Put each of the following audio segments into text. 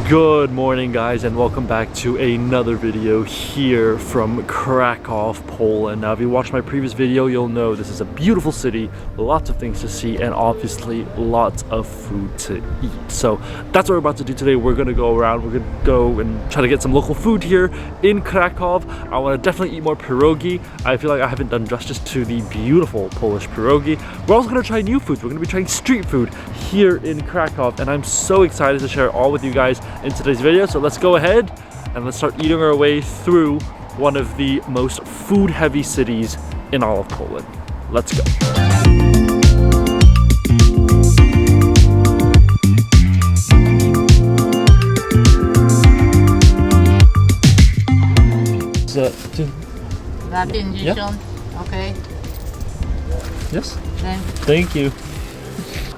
Good morning, guys, and welcome back to another video here from Krakow, Poland. Now, if you watched my previous video, you'll know this is a beautiful city, lots of things to see, and obviously lots of food to eat. So that's what we're about to do today. We're gonna go around, we're gonna go and try to get some local food here in Krakow. I wanna definitely eat more pierogi. I feel like I haven't done justice to the beautiful Polish pierogi. We're also gonna try new foods. We're gonna be trying street food here in Krakow, and I'm so excited to share it all with you guys in today's video. So let's go ahead and let's start eating our way through one of the most food heavy cities in all of Poland. Let's go. Yeah. Okay. Yes. Thank you.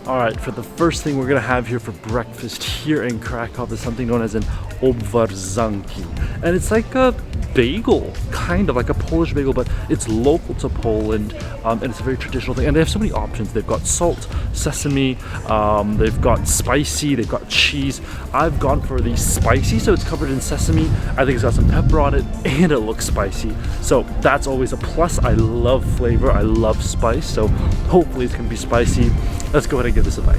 All right, for the first thing we're gonna have here for breakfast here in Krakow is something known as an obwarzanki. And it's like a bagel, kind of like a Polish bagel, but it's local to Poland, and it's a very traditional thing. And they have so many options. They've got salt, sesame, they've got spicy, they've got cheese. I've gone for the spicy, so it's covered in sesame. I think it's got some pepper on it, and it looks spicy. So that's always a plus. I love flavor, I love spice, so hopefully it's gonna be spicy. Let's go ahead and give this a bite.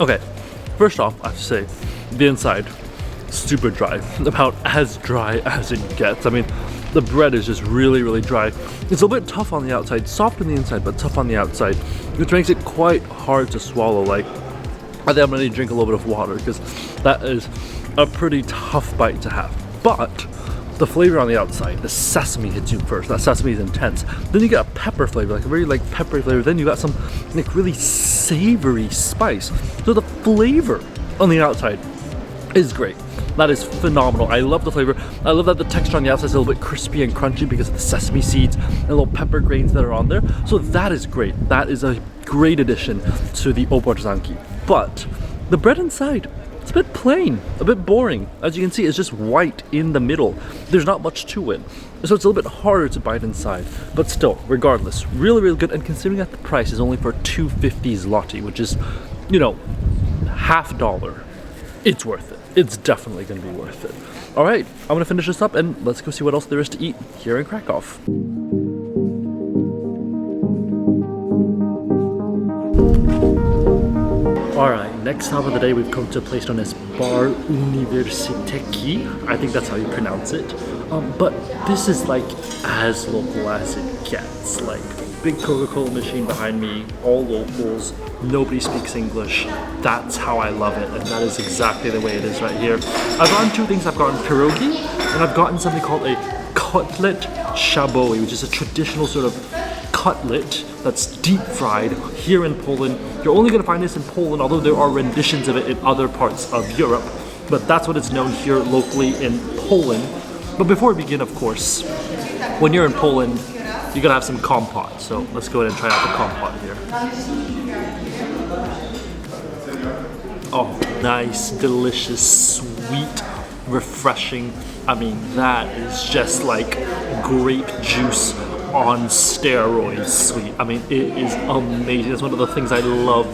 Okay, first off, I have to say, the inside, super dry. About as dry as it gets. I mean, the bread is just really dry. It's a little bit tough on the outside, soft on the inside, but tough on the outside, which makes it quite hard to swallow. Like, I think I'm gonna need to drink a little bit of water because that is a pretty tough bite to have. But the flavor on the outside, the sesame hits you first. That sesame is intense. Then you get a pepper flavor, like a very peppery flavor. Then you got some really savory spice. So the flavor on the outside is great. That is phenomenal. I love the flavor. I love that the texture on the outside is a little bit crispy and crunchy because of the sesame seeds and little pepper grains that are on there. So that is great. That is a great addition to the obwarzanki. But the bread inside, it's a bit plain, a bit boring. As you can see, it's just white in the middle. There's not much to it. So it's a little bit harder to bite inside. But still, regardless, really good. And considering that the price is only for 250 zloty, which is, you know, $50, it's worth it. It's definitely gonna be worth it. All right, I'm gonna finish this up and let's go see what else there is to eat here in Krakow. Alright, next stop of the day we've come to a place known as Bar Universiteki. I think that's how you pronounce it. But this is like as local as it gets. Like, big Coca-Cola machine behind me, all locals, nobody speaks English. That's how I love it, and that is exactly the way it is right here. I've gotten two things. I've gotten pierogi, and I've gotten something called a cutlet shaboi, which is a traditional sort of cutlet that's deep fried here in Poland. You're only gonna find this in Poland, although there are renditions of it in other parts of Europe. But that's what it's known here locally in Poland. But before we begin, of course, when you're in Poland, you gotta have some kompot. So let's go ahead and try out the kompot here. Oh, nice, delicious, sweet, refreshing. I mean, that is just like grape juice on steroids sweet. I mean, it is amazing. That's one of the things I love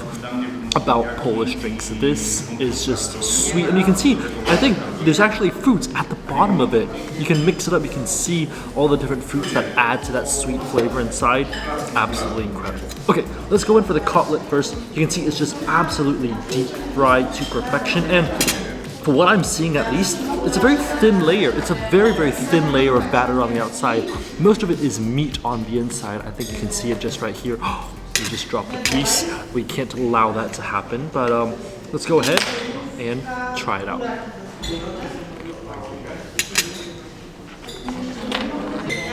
about Polish drinks. This is just sweet, and you can see, I think there's actually fruits at the bottom of it. You can mix it up, you can see all the different fruits that add to that sweet flavor inside. Absolutely incredible. Okay, let's go in for the cutlet first. You can see it's just absolutely deep fried to perfection, and for what I'm seeing at least, it's a very thin layer. It's a very thin layer of batter on the outside. Most of it is meat on the inside. I think you can see it just right here. We just dropped a piece. We can't allow that to happen, but let's go ahead and try it out.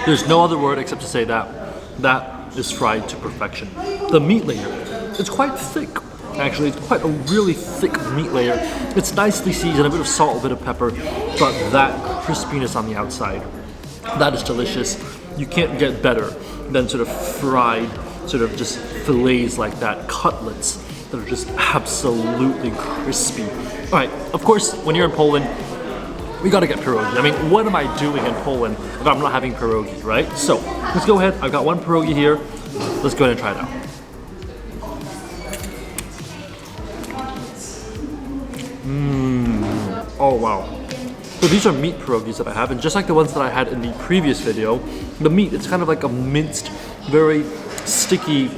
There's no other word except to say that is fried to perfection. The meat layer, it's quite thick. Actually, it's quite a really thick meat layer. It's nicely seasoned, a bit of salt, a bit of pepper, but that crispiness on the outside, that is delicious. You can't get better than sort of fried, sort of just fillets like that, cutlets that are just absolutely crispy. All right, of course, when you're in Poland, we gotta get pierogi. I mean, what am I doing in Poland if I'm not having pierogi, right? So let's go ahead. I've got one pierogi here. Let's go ahead and try it out. Oh wow. So these are meat pierogis that I have, and just like the ones that I had in the previous video, the meat, it's kind of like a minced, very sticky,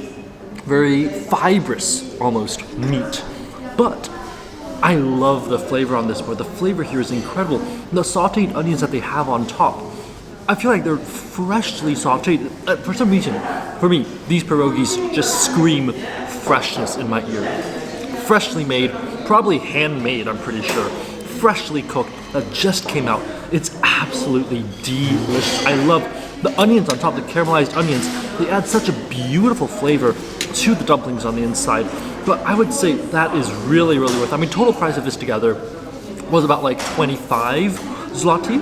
very fibrous almost meat. But I love the flavor on this board. The flavor here is incredible. The sauteed onions that they have on top, I feel like they're freshly sauteed. For some reason, for me, these pierogis just scream freshness in my ear. Freshly made, probably handmade, I'm pretty sure. Freshly cooked, that just came out. It's absolutely delicious. I love the onions on top, the caramelized onions. They add such a beautiful flavor to the dumplings on the inside. But I would say that is really, really worth it. I mean, total price of this together was about like 25 zloty,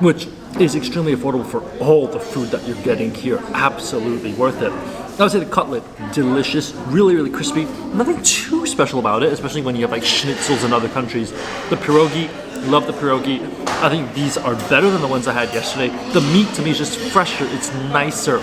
which is extremely affordable for all the food that you're getting here. Absolutely worth it. I would say the cutlet, delicious, really, really crispy. Nothing too special about it, especially when you have like schnitzels in other countries. The pierogi, love the pierogi. I think these are better than the ones I had yesterday. The meat to me is just fresher, it's nicer.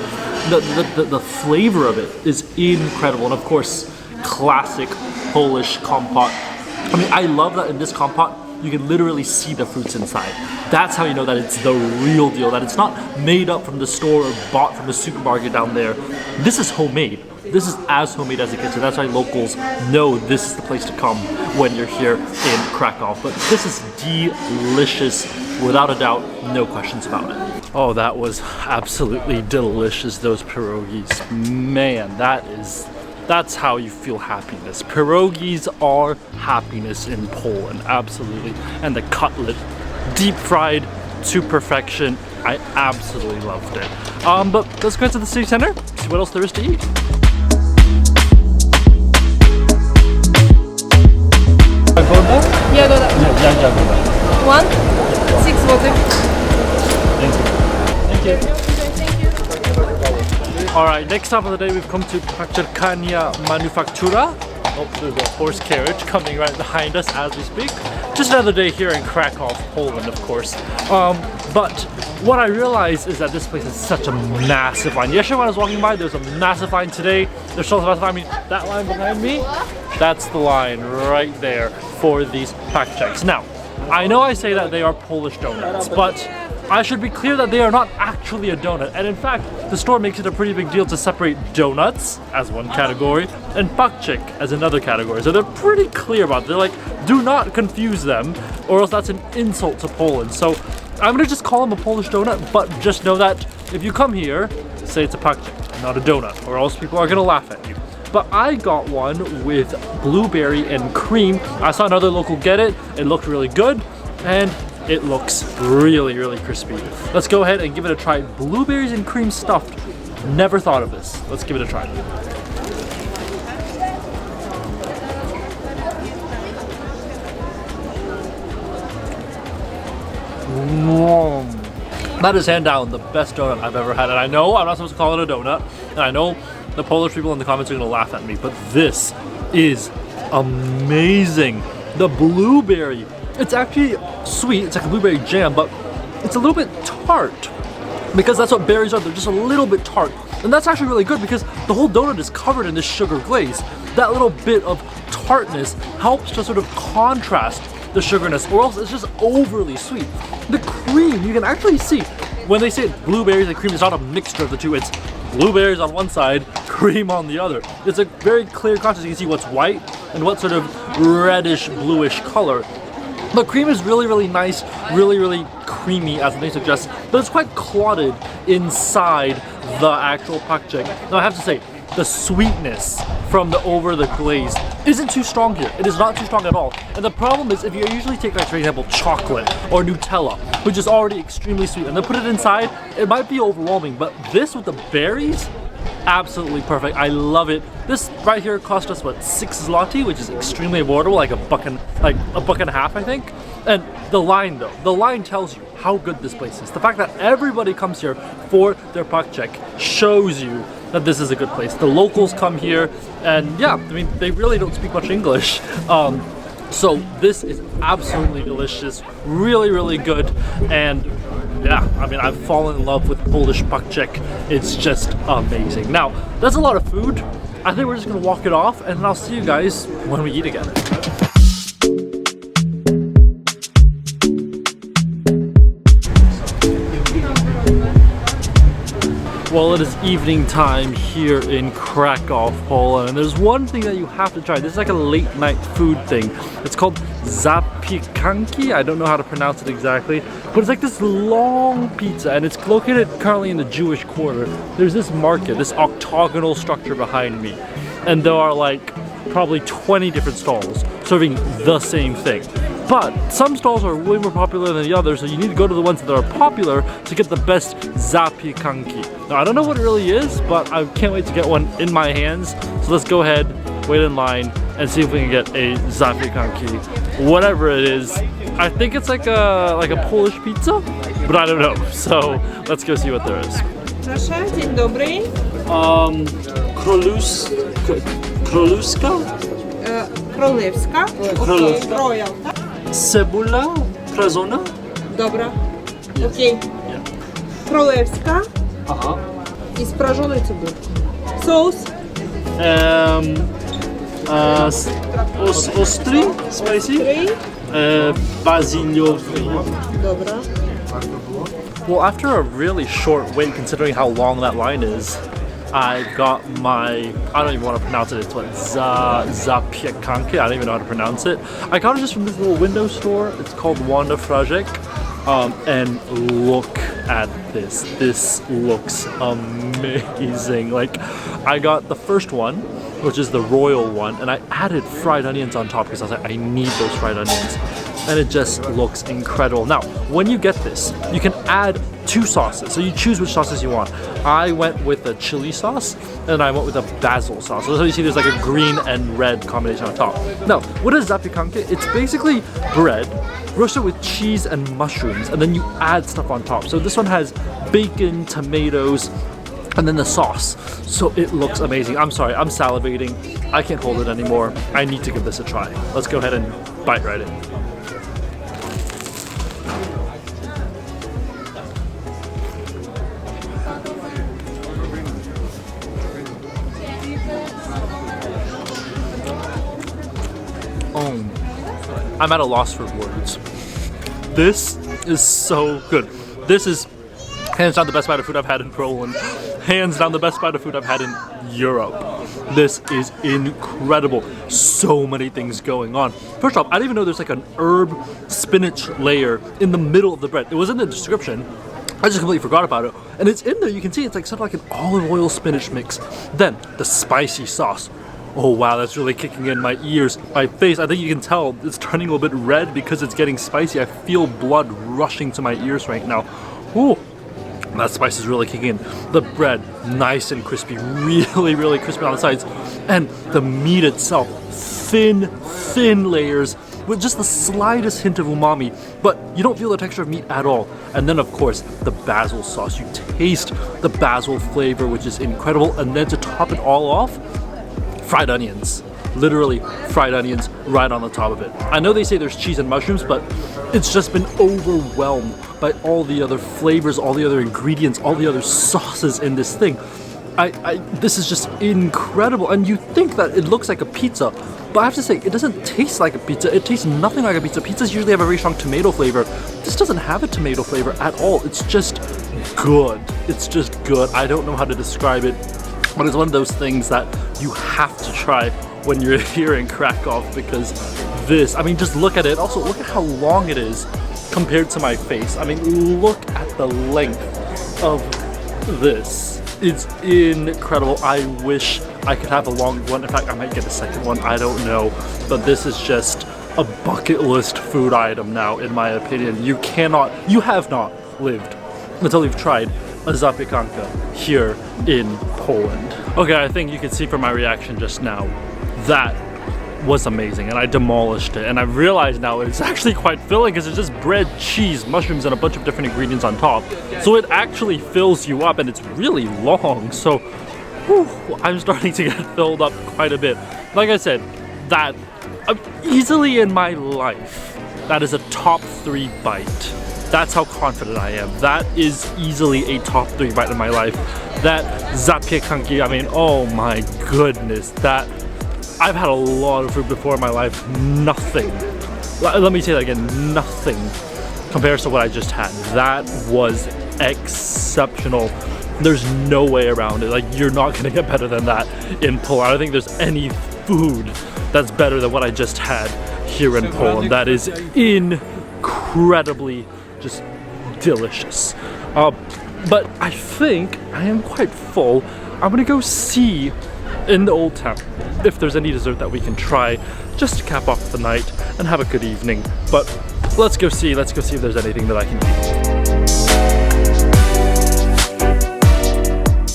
The flavor of it is incredible. And of course, classic Polish compote. I mean, I love that in this compote, you can literally see the fruits inside. That's how you know that it's the real deal, that it's not made up from the store or bought from the supermarket down there. This is homemade. This is as homemade as it gets, and that's why locals know this is the place to come when you're here in Krakow. But this is delicious, without a doubt, no questions about it. Oh, that was absolutely delicious, those pierogis. Man, that's how you feel happiness. Pierogis are happiness in Poland, absolutely. And the cutlet, deep fried to perfection. I absolutely loved it. But let's go to the city center, see what else there is to eat. Jagoda. 1, 6 złotych. Thank you. Alright, next stop of the day, we've come to Zapiekanki Manufaktura. Oh, there's a horse carriage coming right behind us as we speak. Just another day here in Krakow, Poland, of course. But what I realized is that this place is such a massive line. Yesterday when I was walking by, there's a massive line. Today, there's still a massive line. I mean, that line behind me, that's the line right there for these paczeks. Now, I know I say that they are Polish donuts, but I should be clear that they are not actually a donut. And in fact, the store makes it a pretty big deal to separate donuts as one category and paczek as another category. So they're pretty clear about it. They're like, do not confuse them, or else that's an insult to Poland. So I'm gonna just call them a Polish donut, but just know that if you come here, say it's a paczek, not a donut, or else people are gonna laugh at you. But I got one with blueberry and cream. I saw another local get it. It looked really good, and it looks really, really crispy. Let's go ahead and give it a try. Blueberries and cream stuffed. Never thought of this. Let's give it a try. That is hand down the best donut I've ever had. And I know I'm not supposed to call it a donut. And I know the Polish people in the comments are gonna laugh at me, but this is amazing. The blueberry, it's actually sweet. It's like a blueberry jam, but it's a little bit tart because that's what berries are. They're just a little bit tart. And that's actually really good because the whole donut is covered in this sugar glaze. That little bit of tartness helps to sort of contrast the sugarness, or else it's just overly sweet. The cream, you can actually see when they say blueberries and cream, it's not a mixture of the two. It's blueberries on one side, cream on the other. It's a very clear contrast. You can see what's white and what sort of reddish bluish color. The cream is really, really nice, really, really creamy, as the name suggests, but it's quite clotted inside the actual paczek. Now I have to say, the sweetness from the over the glaze isn't too strong here. It is not too strong at all. And the problem is, if you usually take, like, for example, chocolate or Nutella, which is already extremely sweet, and then put it inside, it might be overwhelming. But this with the berries, absolutely perfect. I love it. This right here cost us what, 6 zloty, which is extremely affordable, like a buck and a half, I think. And the line though, the line tells you how good this place is. The fact that everybody comes here for their paczek shows you that this is a good place. The locals come here, and yeah, I mean, they really don't speak much English. So this is absolutely delicious, really, really good, and yeah, I mean, I've fallen in love with Polish pakchek. It's just amazing. Now, that's a lot of food. I think we're just gonna walk it off, and I'll see you guys when we eat again. Well, it is evening time here in Krakow, Poland, and there's one thing that you have to try. This is like a late night food thing. It's called Zapiekanki. I don't know how to pronounce it exactly, but it's like this long pizza, and it's located currently in the Jewish quarter. There's this market, this octagonal structure behind me, and there are like probably 20 different stalls serving the same thing. But some stalls are way more popular than the others, so you need to go to the ones that are popular to get the best zapiekanki. Now, I don't know what it really is, but I can't wait to get one in my hands. So let's go ahead, wait in line, and see if we can get a zapiekanki, whatever it is. I think it's like a Polish pizza, but I don't know. So let's go see what there is. Proszę, dzień dobry. Królewska? Królewska. Królewska. Royal, tak? Cebula prażona? Dobra. Okej. Królewska Aha. i sprażone cebulki. Sos. Ostry? Spicy? Baziliowy. Dobra. Well, after a really short wait, considering how long that line is, I got my, I don't even want to pronounce it, it's what, Zapiekanki, I don't even know how to pronounce it. I got it just from this little window store. It's called Wanda Frajek. And look at this. This looks amazing. Like, I got the first one, which is the royal one, and I added fried onions on top because I was like, I need those fried onions. And it just looks incredible. Now, when you get this, you can add 2 sauces. So you choose which sauces you want. I went with a chili sauce, and I went with a basil sauce. So you see there's like a green and red combination on top. Now, what is zapiekanki? It's basically bread roasted with cheese and mushrooms, and then you add stuff on top. So this one has bacon, tomatoes, and then the sauce. So it looks amazing. I'm sorry, I'm salivating. I can't hold it anymore. I need to give this a try. Let's go ahead and bite right in. I'm at a loss for words. This is so good. This is hands down the best bite of food I've had in Poland. Hands down the best bite of food I've had in Europe. This is incredible. So many things going on. First off, I didn't even know there's like an herb spinach layer in the middle of the bread. It was in the description. I just completely forgot about it. And it's in there, you can see it's like sort of like an olive oil spinach mix. Then the spicy sauce. Oh wow, that's really kicking in my ears, my face. I think you can tell it's turning a little bit red because it's getting spicy. I feel blood rushing to my ears right now. Ooh, that spice is really kicking in. The bread, nice and crispy, really, really crispy on the sides. And the meat itself, thin layers with just the slightest hint of umami, but you don't feel the texture of meat at all. And then of course, the basil sauce. You taste the basil flavor, which is incredible. And then to top it all off, fried onions. Literally fried onions right on the top of it. I know they say there's cheese and mushrooms, but it's just been overwhelmed by all the other flavors, all the other ingredients, all the other sauces in this thing. This is just incredible. And you think that it looks like a pizza, but I have to say, it doesn't taste like a pizza. It tastes nothing like a pizza. Pizzas usually have a very strong tomato flavor. This doesn't have a tomato flavor at all. It's just good. It's just good. I don't know how to describe it, but it's one of those things that you have to try when you're here in Krakow, because this, I mean, just look at it. Also, look at how long it is compared to my face. I mean, look at the length of this. It's incredible. I wish I could have a long one. In fact, I might get a second one. I don't know. But this is just a bucket list food item now, in my opinion. You have not lived until you've tried a zapiekanka here in Poland. Okay, I think you can see from my reaction just now, that was amazing, and I demolished it. And I realized now it's actually quite filling because it's just bread, cheese, mushrooms, and a bunch of different ingredients on top. So it actually fills you up, and it's really long. So whew, I'm starting to get filled up quite a bit. Like I said, that easily in my life, that is a top 3 bite. That's how confident I am. That is easily a top 3 bite in my life. That zapiekanki, I mean, oh my goodness, that I've had a lot of food before in my life. Nothing. Let me say that again, nothing compares to what I just had. That was exceptional. There's no way around it. Like, you're not gonna get better than that in Poland. I don't think there's any food that's better than what I just had here in Poland. That is incredibly just delicious. But I think I am quite full. I'm gonna go see in the old town if there's any dessert that we can try just to cap off the night and have a good evening. But let's go see if there's anything that I can eat.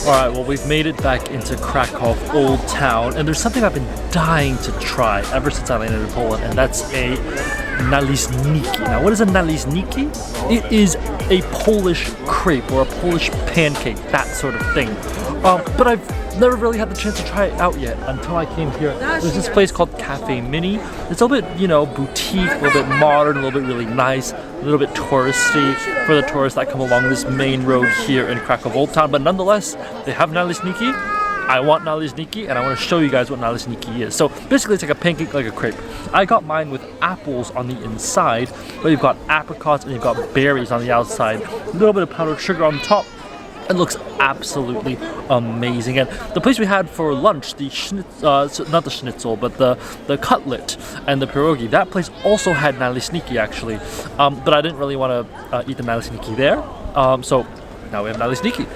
Alright, well, we've made it back into Krakow Old Town, and there's something I've been dying to try ever since I landed in Poland, and that's a naleśniki. Now, what is a naleśniki? It is a Polish crepe or a Polish pancake, that sort of thing. But I've never really had the chance to try it out yet until I came here. There's this place called Cafe Mini. It's a little bit, you know, boutique, a little bit modern, a little bit really nice, a little bit touristy for the tourists that come along this main road here in Krakow Old Town. But nonetheless, they have naleśniki. I want naleśniki, and I want to show you guys what naleśniki is. So basically, it's like a pancake, like a crepe. I got mine with apples on the inside, but you've got apricots and you've got berries on the outside. A little bit of powdered sugar on the top. It looks absolutely amazing. And the place we had for lunch, the not the schnitzel, but the cutlet and the pierogi, that place also had naleśniki actually. But I didn't really want to eat the naleśniki there. So now we have naleśniki.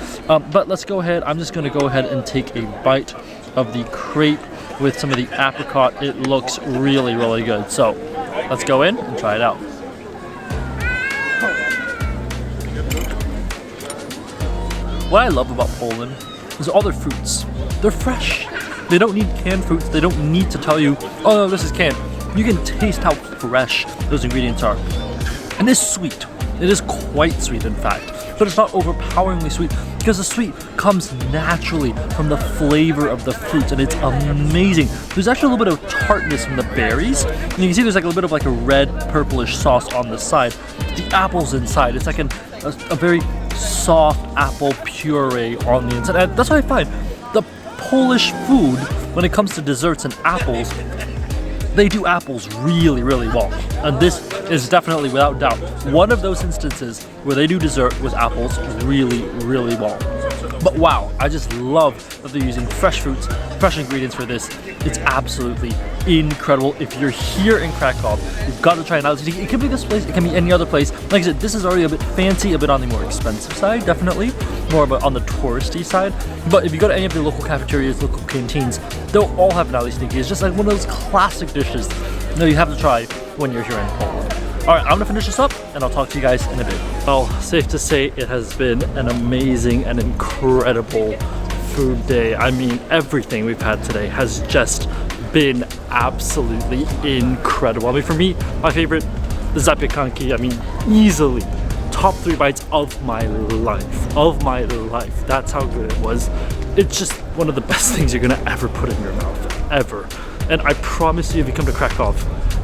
But let's go ahead. I'm just going to go ahead and take a bite of the crepe with some of the apricot. It looks really, really good. So let's go in and try it out. What I love about Poland is all their fruits. They're fresh. They don't need canned fruits. They don't need to tell you, oh no, this is canned. You can taste how fresh those ingredients are. And it's sweet. It is quite sweet, in fact. But it's not overpoweringly sweet because the sweet comes naturally from the flavor of the fruits, and it's amazing. There's actually a little bit of tartness from the berries. And you can see there's like a little bit of like a red purplish sauce on the side. The apple's inside. It's like a very soft apple puree on the inside. And that's what I find. The Polish food, when it comes to desserts and apples, they do apples really, really well. And this is definitely, without doubt, one of those instances where they do dessert with apples really, really well. But wow, I just love that they're using fresh fruits, fresh ingredients for this. It's absolutely incredible. If you're here in Krakow, you've got to try it out. It can be this place, it can be any other place. Like I said, this is already a bit fancy, a bit on the more expensive side, definitely. More of on the touristy side. But if you go to any of the local cafeterias, local canteens, they'll all have naleśniki. It's just like one of those classic dishes that you have to try when you're here in Poland. Alright, I'm gonna finish this up and I'll talk to you guys in a bit. Well, safe to say it has been an amazing and incredible food day. I mean, everything we've had today has just been absolutely incredible. I mean, for me, my favorite, the zapiekanki, I mean, easily top 3 bites of my life. Of my life. That's how good it was. It's just one of the best things you're gonna ever put in your mouth, ever. And I promise you, if you come to Krakow,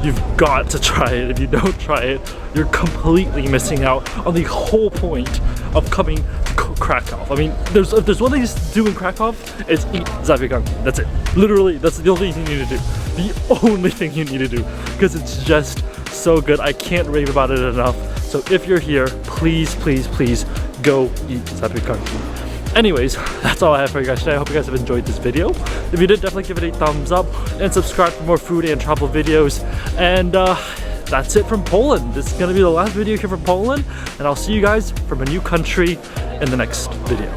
you've got to try it. If you don't try it, you're completely missing out on the whole point of coming to Krakow. I mean, if there's one thing to do in Krakow, it's eat zapiekanki. That's it. Literally, that's the only thing you need to do. The only thing you need to do, because it's just so good. I can't rave about it enough. So if you're here, please, please, please go eat zapiekanki. Anyways, that's all I have for you guys today. I hope you guys have enjoyed this video. If you did, definitely give it a thumbs up and subscribe for more food and travel videos. And that's it from Poland. This is gonna be the last video here from Poland, and I'll see you guys from a new country in the next video.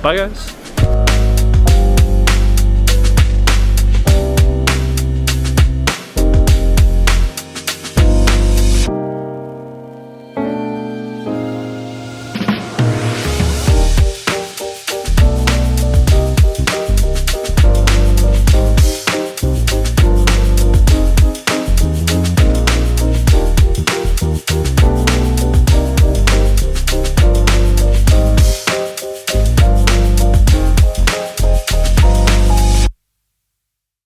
Bye guys.